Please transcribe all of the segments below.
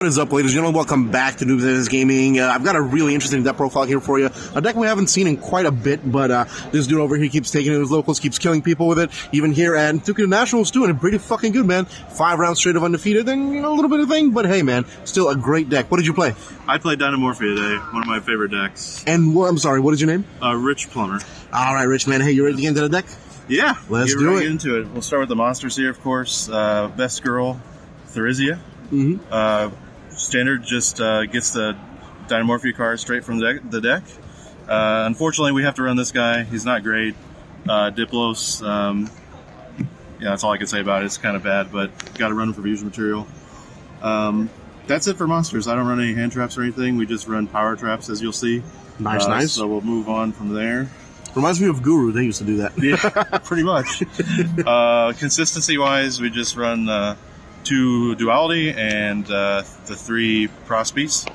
What is up, ladies and gentlemen? Welcome back to NAWCQ Gaming. I've got a really interesting deck profile here for you. A deck we haven't seen in quite a bit, but this dude over here keeps taking it to his locals, keeps killing people with it. Even here at Tuca Nationals, doing it pretty fucking good, man. 5 rounds straight of undefeated, and a little bit of thing, but hey, man, still a great deck. What did you play? I played Dinimorphia today, one of my favorite decks. And I'm sorry, what is your name? Rich Plummer. All right, Rich, man. Hey, you ready to get into the deck? Yeah, let's do it. Get into it. We'll start with the monsters here, of course. Best Girl, Therizia. Standard just gets the Dinimorphia card straight from the deck. Unfortunately, we have to run this guy. He's not great. Diplos, yeah, that's all I can say about it. It's kind of bad, but got to run for fusion material. That's it for monsters. I don't run any hand traps or anything. We just run power traps, as you'll see. Nice. So we'll move on from there. Reminds me of Guru. They used to do that. Yeah, pretty much. Consistency-wise, we just run 2 Duality and the 3 Prospies.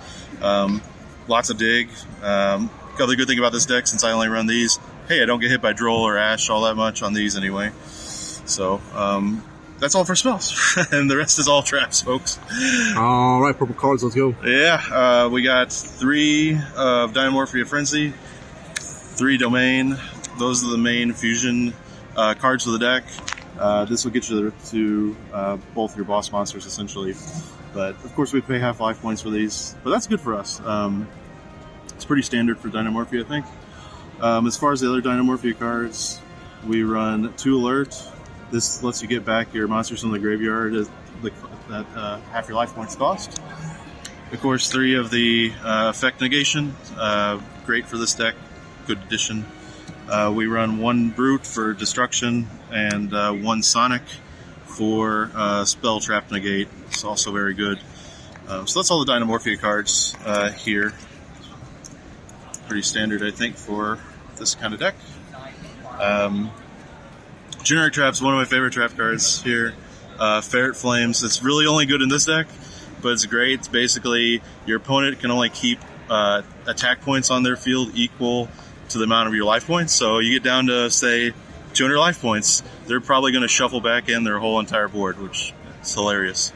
Lots of dig. Other good thing about this deck, since I only run these, hey, I don't get hit by Droll or Ash all that much on these anyway. So, that's all for spells. And the rest is all traps, folks. All right, purple cards, let's go. Yeah, we got 3 of Dinimorphia Frenzy, 3 Domain. Those are the main fusion cards for the deck. This will get you to both your boss monsters, essentially. But, of course, we pay half life points for these. But that's good for us. It's pretty standard for Dinimorphia, I think. As far as the other Dinimorphia cards, we run 2 Alert. This lets you get back your monsters from the graveyard at half your life points cost. Of course, 3 of the Effect Negation. Great for this deck. Good addition. We run 1 Brute for Destruction and 1 Sonic for Spell Trap Negate. It's also very good. So that's all the Dinimorphia cards here. Pretty standard, I think, for this kind of deck. Generic Trap's one of my favorite trap cards here. Ferret Flames. It's really only good in this deck, but it's great. It's basically your opponent can only keep attack points on their field equal to the amount of your life points. So you get down to, say, 200 life points, they're probably going to shuffle back in their whole entire board, which is hilarious.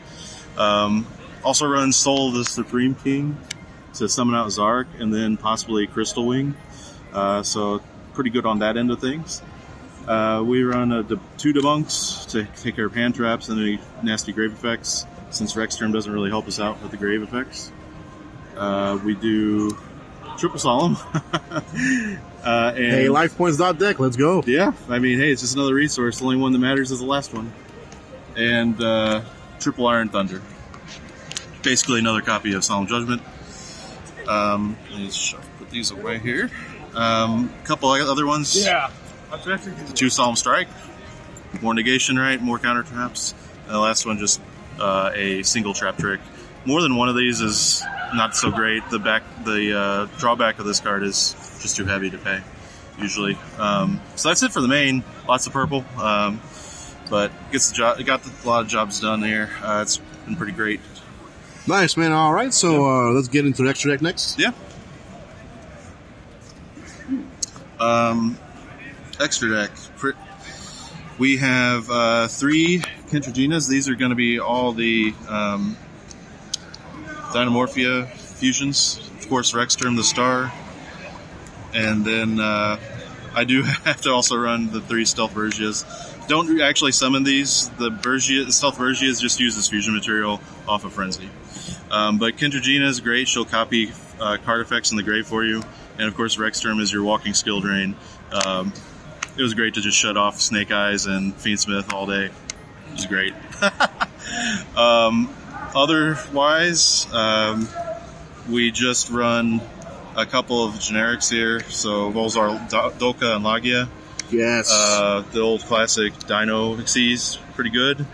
Also runs Soul of the Supreme King to summon out Zark, and then possibly Crystal Wing. So pretty good on that end of things. We run 2 Debunks to take care of hand traps and any nasty grave effects, since Rex Term doesn't really help us out with the grave effects. We do Triple Solemn. And, hey, life points deck, let's go. Yeah, I mean, hey, it's just another resource. The only one that matters is the last one. And Triple Iron Thunder. Basically another copy of Solemn Judgment. Let me just put these away here. Couple other ones. Yeah. The 2 Solemn Strike. More negation, right? More counter traps. And the last one, just a single trap trick. More than one of these is not so great. The drawback of this card is just too heavy to pay, usually. So that's it for the main. Lots of purple, but it got a lot of jobs done there. It's been pretty great. Nice, man. All right, so let's get into the extra deck next. Yeah. Extra deck. We have 3 Kentroginas. These are going to be all the Dinimorphia fusions. Of course, Rex Term the Star. And then I do have to also run the 3 Stealth Vergias. Don't actually summon these. The Stealth Vergias just use this fusion material off of Frenzy. But Kentrogina is great. She'll copy card effects in the grave for you. And of course, Rex Term is your walking skill drain. It was great to just shut off Snake Eyes and Fiendsmith all day. It was great. Otherwise, we just run a couple of generics here. So Volzar, Dolka, and Lagia. Yes. The old classic Dino Xyz, pretty good.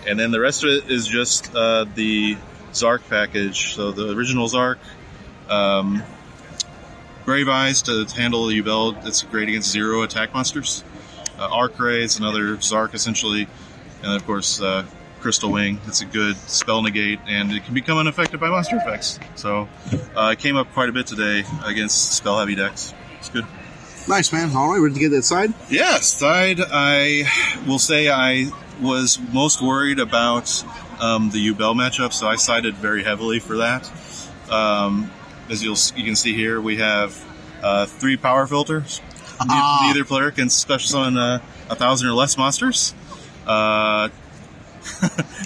And then the rest of it is just the Zark package. So the original Zark. Brave Eyes to handle the Ubel. It's great against 0 attack monsters. Arc Ray is another Zark, essentially. And of course, Crystal Wing. It's a good spell negate, and it can become unaffected by monster effects. So it came up quite a bit today against spell-heavy decks. It's good. Nice, man. All right, ready to get that side? Yeah, side, I will say I was most worried about the U-Bell matchup, so I sided very heavily for that. As you can see here, we have 3 power filters. Neither player can special summon 1,000 or less monsters.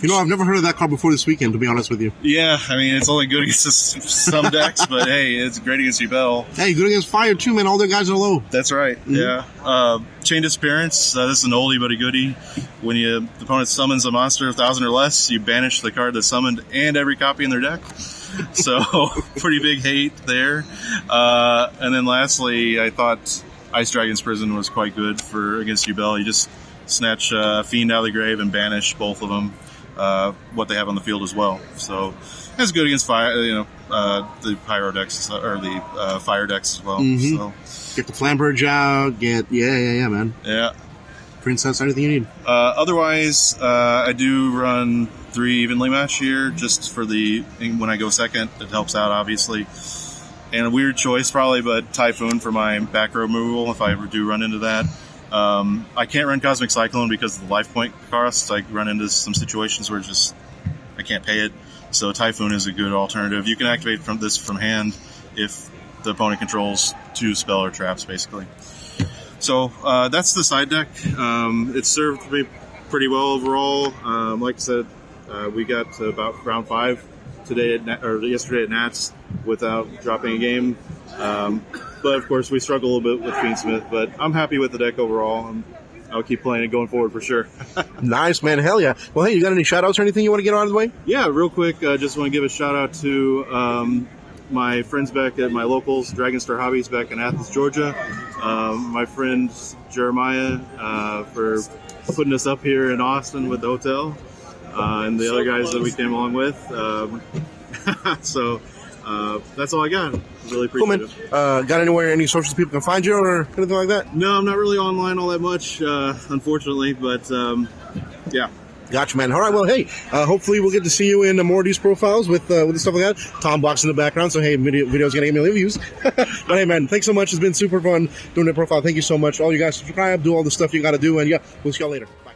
I've never heard of that card before this weekend, to be honest with you. Yeah, I mean, it's only good against some decks, but hey, it's great against U-Bell. Hey, good against fire too, man. All their guys are low. That's right, yeah. Chain Disappearance, this is an oldie but a goodie. When the opponent summons a monster 1,000 or less, you banish the card that's summoned and every copy in their deck. So, pretty big hate there. And then lastly, I thought Ice Dragon's Prison was quite good against U-Bell. You just snatch Fiend out of the grave and banish both of them, what they have on the field as well. So it's good against fire, the pyro decks or the fire decks as well. Mm-hmm. So get the Flamberge out. Yeah, man. Yeah. Princess, anything you need. Otherwise, I do run 3 evenly match here just for when I go second. It helps out obviously. And a weird choice probably, but Typhoon for my back row removal if I ever do run into that. I can't run Cosmic Cyclone because of the life point cost. I run into some situations where I can't pay it. So Typhoon is a good alternative. You can activate this from hand if the opponent controls 2 spell or traps, basically. So that's the side deck. It served me pretty well overall. Like I said, we got to about round 5 yesterday at Nats without dropping a game. But of course, we struggle a little bit with Fiendsmith, but I'm happy with the deck overall, and I'll keep playing it going forward for sure. Nice, man. Hell yeah. Well, hey, you got any shout-outs or anything you want to get out of the way? Yeah, real quick, just want to give a shout-out to my friends back at my locals, Dragonstar Hobbies back in Athens, Georgia. My friend Jeremiah for putting us up here in Austin with the hotel, and the other guys that we came along with. So that's all I got. Really appreciate it. Got any socials people can find you or anything like that? No, I'm not really online all that much, unfortunately, but yeah. Gotcha, man. All right, well, hey, hopefully we'll get to see you in more of these profiles with the stuff like that. Tom Box in the background, so hey, video's gonna get million views. But hey, man, thanks so much. It's been super fun doing the profile. Thank you so much. All you guys subscribe, do all the stuff you gotta do, and yeah, we'll see y'all later. Bye.